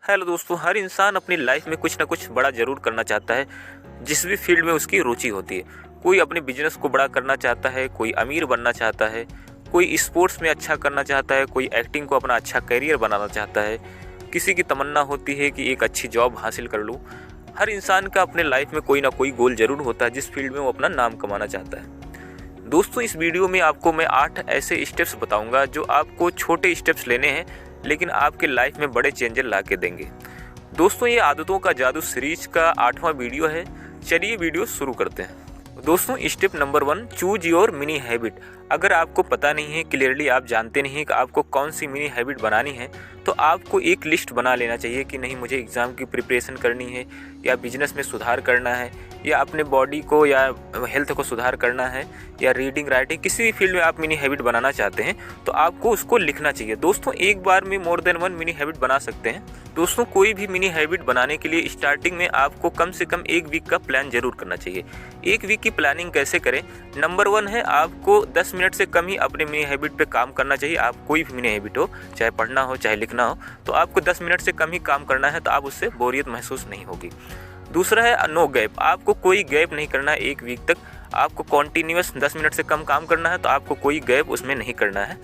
Hello दोस्तों, हर इंसान अपनी लाइफ में कुछ ना कुछ बड़ा ज़रूर करना चाहता है, जिस भी फील्ड में उसकी रुचि होती है। कोई अपने बिजनेस को बड़ा करना चाहता है, कोई अमीर बनना चाहता है, कोई स्पोर्ट्स में अच्छा करना चाहता है, कोई एक्टिंग को अपना अच्छा करियर बनाना चाहता है, किसी की तमन्ना होती है कि एक अच्छी जॉब हासिल कर लूँ। हर इंसान का अपने लाइफ में कोई ना कोई गोल ज़रूर होता है जिस फील्ड में वो अपना नाम कमाना चाहता है। दोस्तों, इस वीडियो में आपको मैं 8 ऐसे स्टेप्स बताऊंगा जो आपको छोटे स्टेप्स लेने हैं लेकिन आपके लाइफ में बड़े चेंजेस ला के देंगे। दोस्तों, ये आदतों का जादू सीरीज का 8वां वीडियो है। चलिए वीडियो शुरू करते हैं। दोस्तों, step number 1, choose your mini habit. अगर आपको पता नहीं है, क्लियरली आप जानते नहीं हैं कि आपको कौन सी मिनी हैबिट बनानी है, तो आपको एक लिस्ट बना लेना चाहिए कि नहीं, मुझे एग्ज़ाम की प्रिपरेशन करनी है, या बिजनेस में सुधार करना है, या अपने बॉडी को या हेल्थ को सुधार करना है, या रीडिंग राइटिंग, किसी भी फील्ड में आप मिनी हैबिट बनाना चाहते हैं तो आपको उसको लिखना चाहिए। दोस्तों, एक बार में मोर देन 1 मिनी हैबिट बना सकते हैं। दोस्तों, कोई भी मिनी हैबिट बनाने के लिए स्टार्टिंग में आपको कम से कम 1 वीक का प्लान जरूर करना चाहिए। 1 वीक की प्लानिंग कैसे करें? नंबर 1 है, आपको 10 मिनट से कम ही अपने मिनी हैबिट पे काम करना चाहिए। आप कोई भी मिनी हैबिट हो, चाहे पढ़ना हो चाहे लिखना हो, तो आपको 10 मिनट से कम ही काम करना है, तो आप उससे बोरियत महसूस नहीं होगी। दूसरा है नो गैप। आपको कोई गैप नहीं करना है 1 वीक तक। आपको कॉन्टीन्यूअस 10 मिनट से कम काम करना है, तो आपको कोई गैप उसमें नहीं करना है।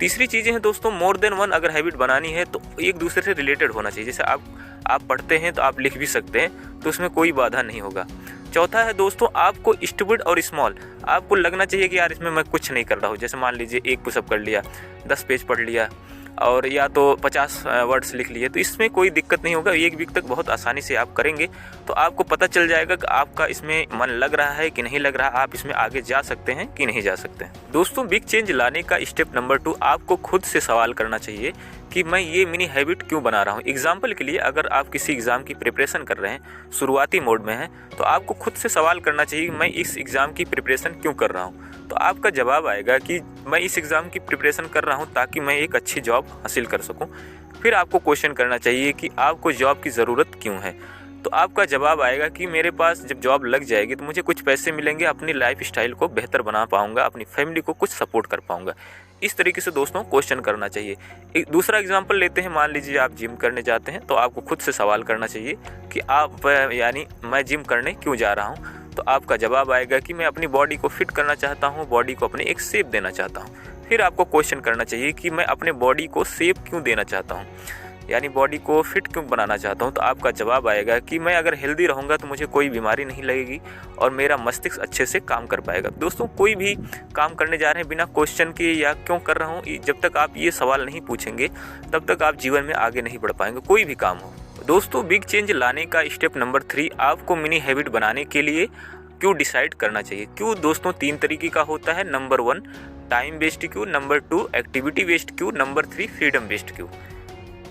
तीसरी चीज़ें हैं दोस्तों, मोर देन 1 अगर हैबिट बनानी है तो एक दूसरे से रिलेटेड होना चाहिए। जैसे आप पढ़ते हैं तो आप लिख भी सकते हैं, तो उसमें कोई बाधा नहीं होगा। चौथा है दोस्तों, आपको स्टूपिड और स्मॉल, आपको लगना चाहिए कि यार इसमें मैं कुछ नहीं कर रहा हूँ। जैसे मान लीजिए 1 पुशअप कर लिया, 10 पेज पढ़ लिया, और या तो 50 वर्ड्स लिख लिए, तो इसमें कोई दिक्कत नहीं होगा। 1 वीक तक बहुत आसानी से आप करेंगे तो आपको पता चल जाएगा कि आपका इसमें मन लग रहा है कि नहीं लग रहा, आप इसमें आगे जा सकते हैं कि नहीं जा सकते हैं। दोस्तों, बिग चेंज लाने का स्टेप नंबर 2, आपको खुद से सवाल करना चाहिए कि मैं ये मिनी हैबिट क्यों बना रहा हूँ। एग्जाम्पल के लिए, अगर आप किसी एग्ज़ाम की प्रिपरेशन कर रहे हैं, शुरुआती मोड में हैं, तो आपको खुद से सवाल करना चाहिए मैं इस एग्ज़ाम की प्रिपरेशन क्यों कर रहा हूँ। तो आपका जवाब आएगा कि मैं इस एग्ज़ाम की प्रिपरेशन कर रहा हूँ ताकि मैं एक अच्छी जॉब हासिल कर सकूँ। फिर आपको क्वेश्चन करना चाहिए कि आपको जॉब की ज़रूरत क्यों है। तो आपका जवाब आएगा कि मेरे पास जब जॉब लग जाएगी तो मुझे कुछ पैसे मिलेंगे, अपनी लाइफ स्टाइल को बेहतर बना पाऊँगा, अपनी फैमिली को कुछ सपोर्ट कर पाऊँगा। इस तरीके से दोस्तों क्वेश्चन करना चाहिए। एक दूसरा एग्जांपल लेते हैं। मान लीजिए आप जिम करने जाते हैं, तो आपको खुद से सवाल करना चाहिए कि आप यानी मैं जिम करने क्यों जा रहा हूँ। तो आपका जवाब आएगा कि मैं अपनी बॉडी को फिट करना चाहता हूँ, बॉडी को अपने एक शेप देना चाहता हूँ। फिर आपको क्वेश्चन करना चाहिए कि मैं अपने बॉडी को शेप क्यों देना चाहता हूँ, यानी बॉडी को फिट क्यों बनाना चाहता हूँ। तो आपका जवाब आएगा कि मैं अगर हेल्दी रहूँगा तो मुझे कोई बीमारी नहीं लगेगी और मेरा मस्तिष्क अच्छे से काम कर पाएगा। दोस्तों, कोई भी काम करने जा रहे हैं बिना क्वेश्चन के या क्यों कर रहा हूँ, जब तक आप ये सवाल नहीं पूछेंगे तब तक आप जीवन में आगे नहीं बढ़ पाएंगे, कोई भी काम हो। दोस्तों, बिग चेंज लाने का स्टेप नंबर 3, आपको मिनी हैबिट बनाने के लिए क्यों डिसाइड करना चाहिए। क्यों दोस्तों 3 तरीके का होता है। नंबर 1, टाइम बेस्ड क्यों, नंबर 2, एक्टिविटी बेस्ड क्यों, नंबर 3, फ्रीडम बेस्ड क्यों।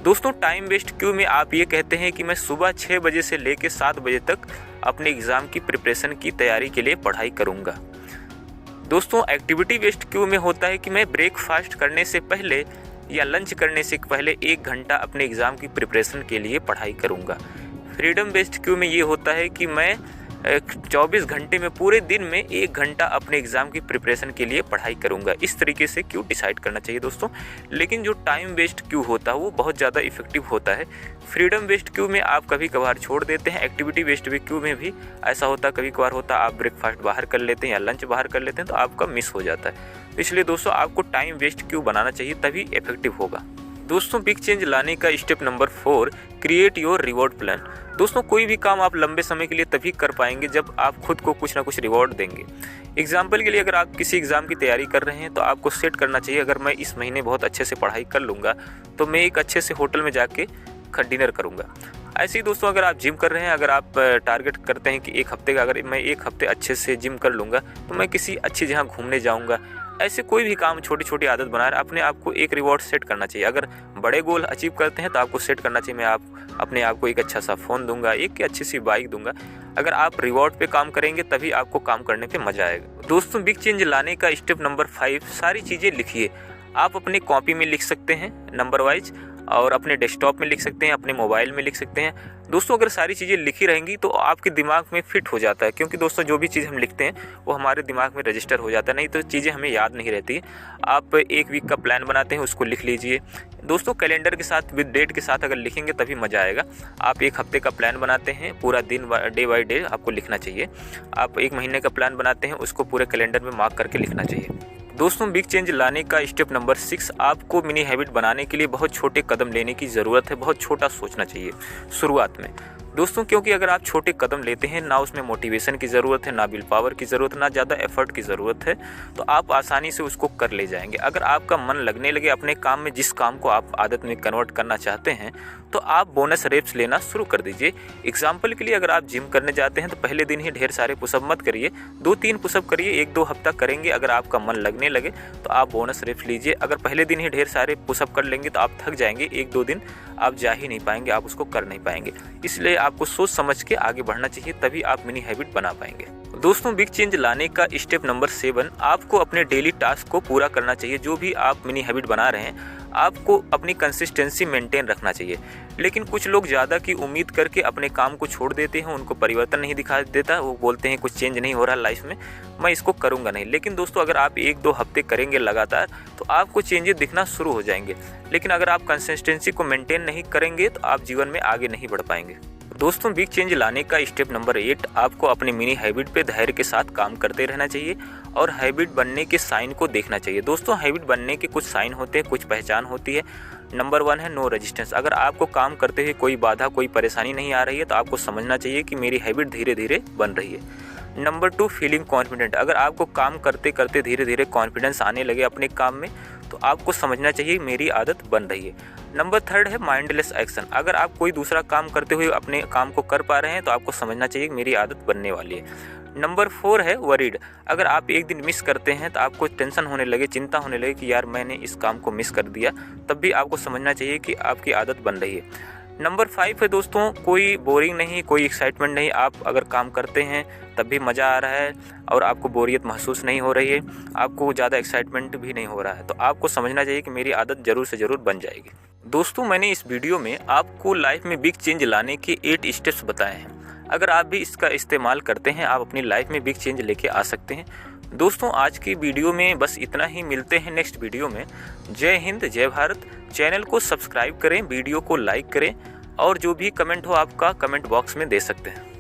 दोस्तों, टाइम बेस्ड क्यों में आप ये कहते हैं कि मैं सुबह 6 बजे से लेकर 7 बजे तक अपने एग्ज़ाम की प्रिपरेशन की तैयारी के लिए पढ़ाई करूँगा। दोस्तों, एक्टिविटी बेस्ड क्यों में होता है कि मैं ब्रेकफास्ट करने से पहले या लंच करने से पहले 1 घंटा अपने एग्ज़ाम की प्रिपरेशन के लिए पढ़ाई करूँगा। फ्रीडम बेस्ड क्यों में ये होता है कि मैं 24 घंटे में पूरे दिन में 1 घंटा अपने एग्ज़ाम की प्रिपरेशन के लिए पढ़ाई करूंगा। इस तरीके से क्यों डिसाइड करना चाहिए दोस्तों। लेकिन जो टाइम बेस्ड क्यू होता है वो बहुत ज़्यादा इफेक्टिव होता है। फ्रीडम बेस्ड क्यू में आप कभी कभार छोड़ देते हैं। एक्टिविटी बेस्ड क्यू में भी ऐसा होता है, कभी कभार होता है आप ब्रेकफास्ट बाहर कर लेते हैं या लंच बाहर कर लेते हैं, तो आपका मिस हो जाता है। इसलिए दोस्तों, आपको टाइम बेस्ड क्यू बनाना चाहिए, तभी इफेक्टिव होगा। दोस्तों, बिग चेंज लाने का step number 4, create your reward plan. दोस्तों, कोई भी काम आप लंबे समय के लिए तभी कर पाएंगे जब आप खुद को कुछ ना कुछ रिवॉर्ड देंगे। एग्जाम्पल के लिए, अगर आप किसी एग्ज़ाम की तैयारी कर रहे हैं तो आपको सेट करना चाहिए, अगर मैं इस महीने बहुत अच्छे से पढ़ाई कर लूँगा तो मैं एक अच्छे से होटल में जाके डिनर करूँगा। ऐसे ही दोस्तों, अगर आप जिम कर रहे हैं, अगर आप टारगेट करते हैं कि 1 हफ्ते का, अगर मैं 1 हफ्ते अच्छे से जिम कर लूँगा तो मैं किसी अच्छी जगह घूमने जाऊँगा। ऐसे कोई भी काम, छोटी छोटी आदत बना रहे, अपने आप को एक रिवॉर्ड सेट करना चाहिए। अगर बड़े गोल अचीव करते हैं तो आपको सेट करना चाहिए, मैं अपने आप को एक अच्छा सा फ़ोन दूंगा, एक अच्छी सी बाइक दूंगा। अगर आप रिवॉर्ड पे काम करेंगे तभी आपको काम करने पे मज़ा आएगा। दोस्तों, बिग चेंज लाने का स्टेप नंबर 5, सारी चीज़ें लिखिए। आप अपने कॉपी में लिख सकते हैं नंबर वाइज, और अपने डेस्कटॉप में लिख सकते हैं, अपने मोबाइल में लिख सकते हैं। दोस्तों अगर सारी चीज़ें लिखी रहेंगी तो आपके दिमाग में फिट हो जाता है, क्योंकि दोस्तों जो भी चीज़ हम लिखते हैं वो हमारे दिमाग में रजिस्टर हो जाता है, नहीं तो चीज़ें हमें याद नहीं रहती। आप 1 वीक का प्लान बनाते हैं, उसको लिख लीजिए दोस्तों। कैलेंडर के साथ विद डेट के साथ अगर लिखेंगे तभी मज़ा आएगा। आप 1 हफ्ते का प्लान बनाते हैं, पूरा दिन डे बाय डे आपको लिखना चाहिए। आप 1 महीने का प्लान बनाते हैं, उसको पूरे कैलेंडर में मार्क करके लिखना चाहिए। दोस्तों बिग चेंज लाने का स्टेप नंबर 6, आपको मिनी हैबिट बनाने के लिए बहुत छोटे कदम लेने की ज़रूरत है। बहुत छोटा सोचना चाहिए शुरुआत में दोस्तों, क्योंकि अगर आप छोटे कदम लेते हैं, ना उसमें मोटिवेशन की ज़रूरत है, ना विल पावर की ज़रूरत, ना ज़्यादा एफर्ट की ज़रूरत है, तो आप आसानी से उसको कर ले जाएंगे। अगर आपका मन लगने लगे अपने काम में, जिस काम को आप आदत में कन्वर्ट करना चाहते हैं, तो आप बोनस रेप्स लेना शुरू कर दीजिए। एग्जाम्पल के लिए अगर आप जिम करने जाते हैं तो पहले दिन ही ढेर सारे पुशअप मत करिए, 2-3 पुशअप करिए। 1-2 हफ्ता करेंगे, अगर आपका मन लगने लगे तो आप बोनस रेप्स लीजिए। अगर पहले दिन ही ढेर सारे पुशअप कर लेंगे तो आप थक जाएंगे, 1-2 दिन आप जा ही नहीं पाएंगे, आप उसको कर नहीं पाएंगे। इसलिए आपको सोच समझ के आगे बढ़ना चाहिए, तभी आप मिनी हैबिट बना पाएंगे। दोस्तों बिग चेंज लाने का स्टेप नंबर 7, आपको अपने डेली टास्क को पूरा करना चाहिए। जो भी आप मिनी हैबिट बना रहे हैं, आपको अपनी कंसिस्टेंसी मेंटेन रखना चाहिए। लेकिन कुछ लोग ज़्यादा की उम्मीद करके अपने काम को छोड़ देते हैं, उनको परिवर्तन नहीं दिखा देता, वो बोलते हैं कुछ चेंज नहीं हो रहा लाइफ में, मैं इसको करूँगा नहीं। लेकिन दोस्तों अगर आप 1-2 हफ्ते करेंगे लगातार तो आपको चेंजेस दिखना शुरू हो जाएंगे। लेकिन अगर आप कंसिस्टेंसी को मेंटेन नहीं करेंगे तो आप जीवन में आगे नहीं बढ़ पाएंगे। दोस्तों बिग चेंज लाने का स्टेप नंबर 8, आपको अपनी मिनी हैबिट पे धैर्य के साथ काम करते रहना चाहिए और हैबिट बनने के साइन को देखना चाहिए। दोस्तों हैबिट बनने के कुछ साइन होते हैं, कुछ पहचान होती है। नंबर 1 है नो रेजिस्टेंस। अगर आपको काम करते हुए कोई बाधा, कोई परेशानी नहीं आ रही है तो आपको समझना चाहिए कि मेरी हैबिट धीरे धीरे बन रही है। Number 2 feeling confident. अगर आपको काम करते करते धीरे धीरे कॉन्फिडेंस आने लगे अपने काम में तो आपको समझना चाहिए मेरी आदत बन रही है। नंबर 3 है माइंडलेस एक्शन। अगर आप कोई दूसरा काम करते हुए अपने काम को कर पा रहे हैं तो आपको समझना चाहिए मेरी आदत बनने वाली है। नंबर 4 है वरीड। अगर आप एक दिन मिस करते हैं तो आपको टेंशन होने लगे, चिंता होने लगे कि यार मैंने इस काम को मिस कर दिया, तब भी आपको समझना चाहिए कि आपकी आदत बन रही है। नंबर 5 है दोस्तों कोई बोरिंग नहीं, कोई एक्साइटमेंट नहीं। आप अगर काम करते हैं तब भी मज़ा आ रहा है और आपको बोरियत महसूस नहीं हो रही है, आपको ज़्यादा एक्साइटमेंट भी नहीं हो रहा है, तो आपको समझना चाहिए कि मेरी आदत ज़रूर से ज़रूर बन जाएगी। दोस्तों मैंने इस वीडियो में आपको लाइफ में बिग चेंज लाने के 8 स्टेप्स बताए हैं। अगर आप भी इसका इस्तेमाल करते हैं, आप अपनी लाइफ में बिग चेंज लेके आ सकते हैं। दोस्तों आज की वीडियो में बस इतना ही, मिलते हैं नेक्स्ट वीडियो में। जय हिंद, जय भारत। चैनल को सब्सक्राइब करें, वीडियो को लाइक करें और जो भी कमेंट हो आपका कमेंट बॉक्स में दे सकते हैं।